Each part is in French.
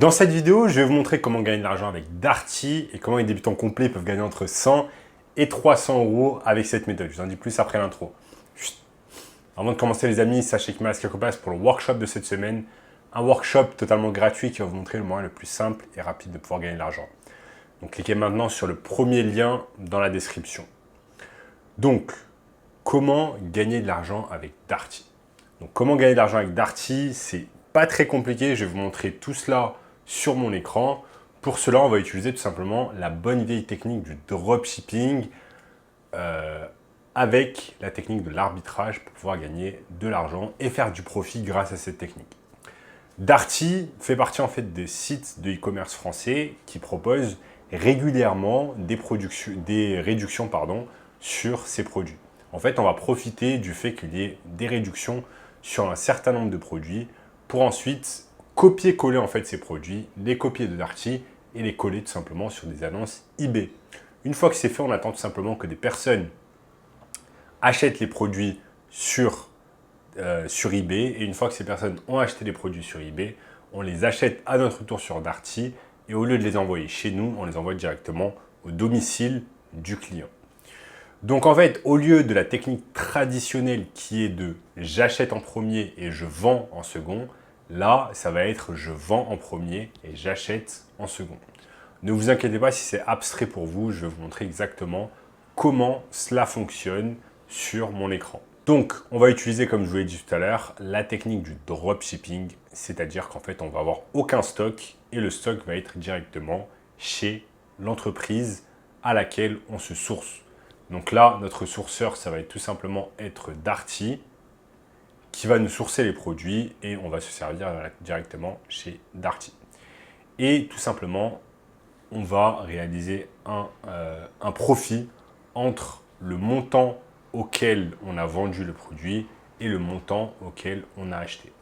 Dans cette vidéo, je vais vous montrer comment gagner de l'argent avec Darty et comment les débutants complets peuvent gagner entre 100 et 300 € avec cette méthode. Je vous en dis plus après l'intro. Avant de commencer les amis, sachez qu'il me reste quelques places pour le workshop de cette semaine. Un workshop totalement gratuit qui va vous montrer le moyen le plus simple et rapide de pouvoir gagner de l'argent. Donc cliquez maintenant sur le premier lien dans la description. Donc, comment gagner de l'argent avec Darty? Donc comment gagner de l'argent avec Darty? C'est pas très compliqué, je vais vous montrer tout cela sur mon écran. Pour cela, on va utiliser tout simplement la bonne vieille technique du dropshipping avec la technique de l'arbitrage pour pouvoir gagner de l'argent et faire du profit grâce à cette technique. Darty fait partie en fait des sites de e-commerce français qui proposent régulièrement des réductions sur ces produits. En fait, on va profiter du fait qu'il y ait des réductions sur un certain nombre de produits pour ensuite copier-coller en fait ces produits, les copier de Darty et les coller tout simplement sur des annonces eBay. Une fois que c'est fait, on attend tout simplement que des personnes achètent les produits sur eBay et une fois que ces personnes ont acheté les produits sur eBay, on les achète à notre tour sur Darty et au lieu de les envoyer chez nous, on les envoie directement au domicile du client. Donc en fait, au lieu de la technique traditionnelle qui est de j'achète en premier et je vends en second, là, ça va être je vends en premier et j'achète en second. Ne vous inquiétez pas si c'est abstrait pour vous, je vais vous montrer exactement comment cela fonctionne sur mon écran. Donc, on va utiliser, comme je vous l'ai dit tout à l'heure, la technique du dropshipping, c'est-à-dire qu'en fait, on va avoir aucun stock et le stock va être directement chez l'entreprise à laquelle on se source. Donc là, notre sourceur, ça va être tout simplement être Darty qui va nous sourcer les produits et on va se servir directement chez Darty. Et tout simplement, on va réaliser un profit entre le montant auquel on a vendu le produit et le montant auquel on a acheté.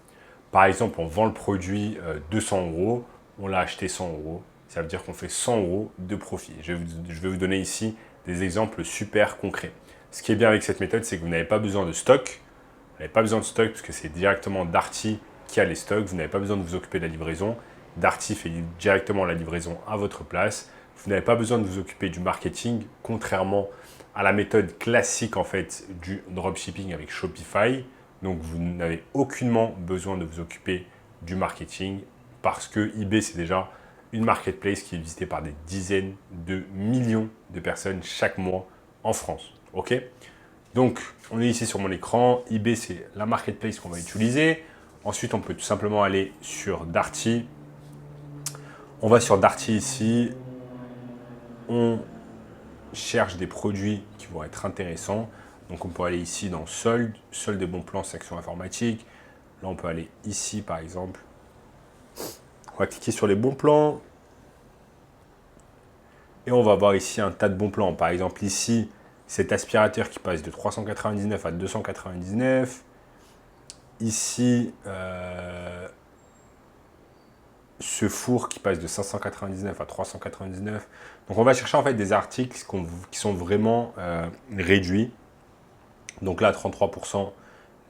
Par exemple, on vend le produit 200 €, on l'a acheté 100 €, ça veut dire qu'on fait 100 € de profit. Je vais vous donner ici des exemples super concrets. Ce qui est bien avec cette méthode, c'est que vous n'avez pas besoin de stock. Vous n'avez pas besoin de stock parce que c'est directement Darty qui a les stocks. Vous n'avez pas besoin de vous occuper de la livraison. Darty fait directement la livraison à votre place. Vous n'avez pas besoin de vous occuper du marketing, contrairement à la méthode classique en fait du dropshipping avec Shopify. Donc vous n'avez aucunement besoin de vous occuper du marketing parce que eBay c'est déjà une marketplace qui est visitée par des dizaines de millions de personnes chaque mois en France. Ok? Donc on est ici sur mon écran. eBay c'est la marketplace qu'on va utiliser. Ensuite on peut tout simplement aller sur Darty. On va sur Darty ici. On cherche des produits qui vont être intéressants. Donc on peut aller ici dans solde, solde des bons plans, section informatique. Là on peut aller ici par exemple. On va cliquer sur les bons plans. Et on va voir ici un tas de bons plans. Par exemple ici, cet aspirateur qui passe de 399 à 299. Ici, ce four qui passe de 599 à 399. Donc on va chercher en fait des articles qui sont vraiment réduits. Donc là, 33%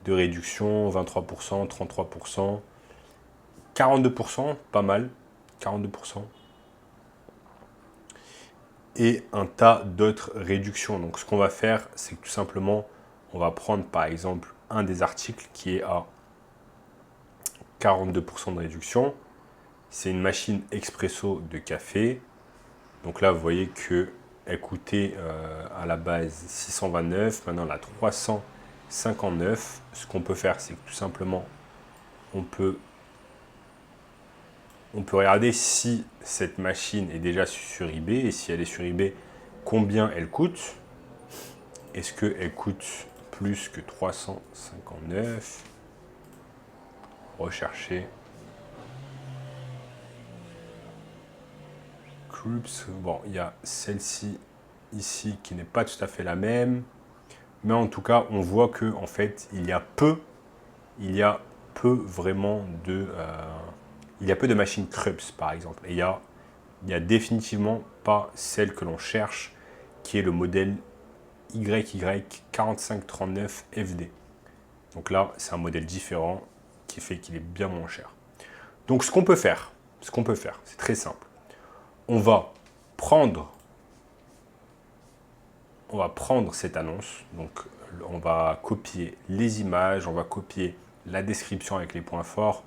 de réduction, 23%, 33%, 42%, pas mal, 42%. Et un tas d'autres réductions. Donc ce qu'on va faire, c'est que tout simplement, on va prendre par exemple un des articles qui est à 42% de réduction. C'est une machine expresso de café. Donc là, vous voyez qu'elle coûtait à la base 629, maintenant elle a 359. Ce qu'on peut faire, c'est que tout simplement, on peut regarder si cette machine est déjà sur eBay et si elle est sur eBay, combien elle coûte. Est-ce qu'elle coûte plus que 359? Rechercher. Bon, il y a celle-ci ici qui n'est pas tout à fait la même. Mais en tout cas, on voit que en fait, il y a peu vraiment de... il y a peu de machines Krups, par exemple. Et il y a définitivement pas celle que l'on cherche, qui est le modèle YY4539FD. Donc là, c'est un modèle différent qui fait qu'il est bien moins cher. Donc ce qu'on peut faire, ce qu'on peut faire, c'est très simple. On va prendre cette annonce, donc on va copier les images, on va copier la description avec les points forts,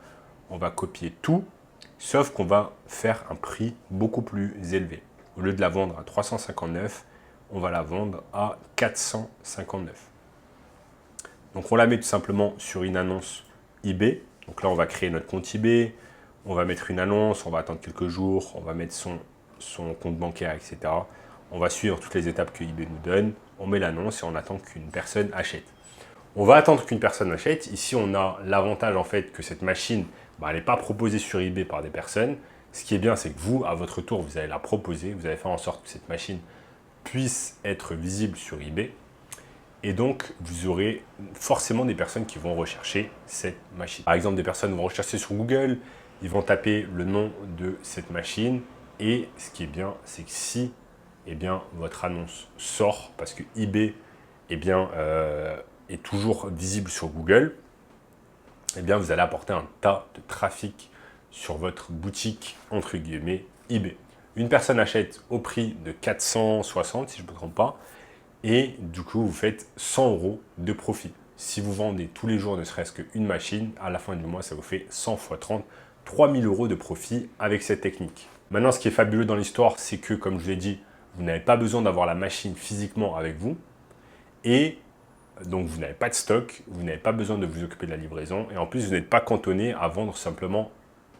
on va copier tout, sauf qu'on va faire un prix beaucoup plus élevé. Au lieu de la vendre à 359, on va la vendre à 459. Donc on la met tout simplement sur une annonce eBay. Donc là, on va créer notre compte eBay, on va mettre une annonce, on va attendre quelques jours, on va mettre son compte bancaire, etc. On va suivre toutes les étapes que eBay nous donne, on met l'annonce et on attend qu'une personne achète. On va attendre qu'une personne achète. Ici, on a l'avantage en fait que cette machine, elle n'est pas proposée sur eBay par des personnes. Ce qui est bien, c'est que vous, à votre tour, vous allez la proposer, vous allez faire en sorte que cette machine puisse être visible sur eBay. Et donc, vous aurez forcément des personnes qui vont rechercher cette machine. Par exemple, des personnes vont rechercher sur Google, ils vont taper le nom de cette machine. Et ce qui est bien, c'est que si votre annonce sort, parce que eBay est toujours visible sur Google, vous allez apporter un tas de trafic sur votre boutique, entre guillemets, eBay. Une personne achète au prix de 460, si je ne me trompe pas, et du coup, vous faites 100 € de profit. Si vous vendez tous les jours ne serait-ce qu'une machine, à la fin du mois, ça vous fait 100 x 30, 3000 € de profit avec cette technique. Maintenant, ce qui est fabuleux dans l'histoire, c'est que, comme je vous l'ai dit, vous n'avez pas besoin d'avoir la machine physiquement avec vous. Et donc, vous n'avez pas de stock, vous n'avez pas besoin de vous occuper de la livraison. Et en plus, vous n'êtes pas cantonné à vendre simplement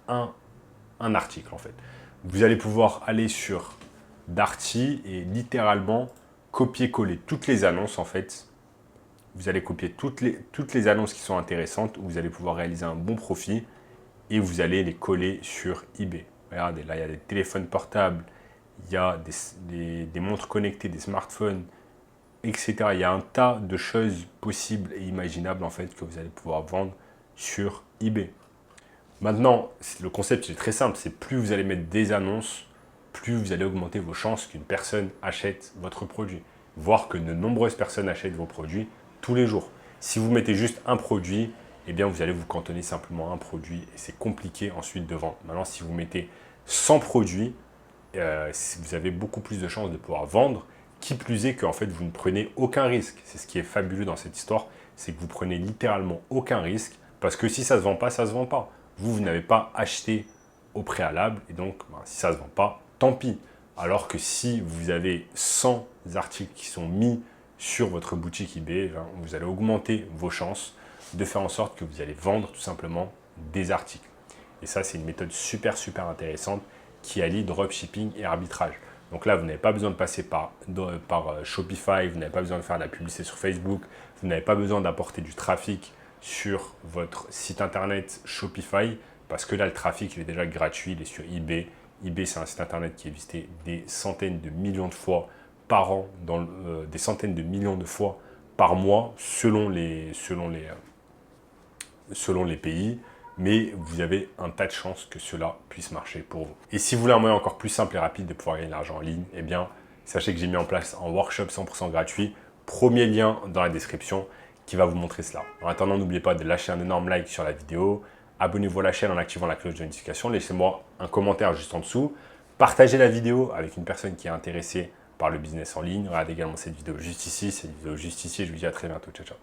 un article, en fait. Vous allez pouvoir aller sur Darty et littéralement copier-coller toutes les annonces, en fait. Vous allez copier toutes les annonces qui sont intéressantes, où vous allez pouvoir réaliser un bon profit et vous allez les coller sur eBay. Regardez, là, il y a des téléphones portables, il y a des montres connectées, des smartphones, etc. Il y a un tas de choses possibles et imaginables en fait que vous allez pouvoir vendre sur eBay. Maintenant, le concept est très simple, c'est plus vous allez mettre des annonces, plus vous allez augmenter vos chances qu'une personne achète votre produit. Voire que de nombreuses personnes achètent vos produits tous les jours. Si vous mettez juste un produit, vous allez vous cantonner simplement à un produit et c'est compliqué ensuite de vendre. Maintenant, si vous mettez 100 produits, vous avez beaucoup plus de chances de pouvoir vendre. Qui plus est qu'en fait, vous ne prenez aucun risque. C'est ce qui est fabuleux dans cette histoire, c'est que vous prenez littéralement aucun risque parce que si ça ne se vend pas, ça ne se vend pas. Vous n'avez pas acheté au préalable et donc si ça ne se vend pas, tant pis. Alors que si vous avez 100 articles qui sont mis sur votre boutique eBay, vous allez augmenter vos chances de faire en sorte que vous allez vendre tout simplement des articles. Et ça, c'est une méthode super intéressante qui allie dropshipping et arbitrage. Donc là, vous n'avez pas besoin de passer par Shopify, vous n'avez pas besoin de faire de la publicité sur Facebook, vous n'avez pas besoin d'apporter du trafic sur votre site internet Shopify, parce que là, le trafic il est déjà gratuit, il est sur eBay. eBay, c'est un site internet qui est visité des centaines de millions de fois par an, des centaines de millions de fois par mois, selon les pays. Mais vous avez un tas de chances que cela puisse marcher pour vous. Et si vous voulez un moyen encore plus simple et rapide de pouvoir gagner de l'argent en ligne, sachez que j'ai mis en place un workshop 100% gratuit. Premier lien dans la description qui va vous montrer cela. En attendant, n'oubliez pas de lâcher un énorme like sur la vidéo. Abonnez-vous à la chaîne en activant la cloche de notification. Laissez-moi un commentaire juste en dessous. Partagez la vidéo avec une personne qui est intéressée par le business en ligne. Regardez également cette vidéo juste ici. Cette vidéo juste ici. Je vous dis à très bientôt. Ciao, ciao.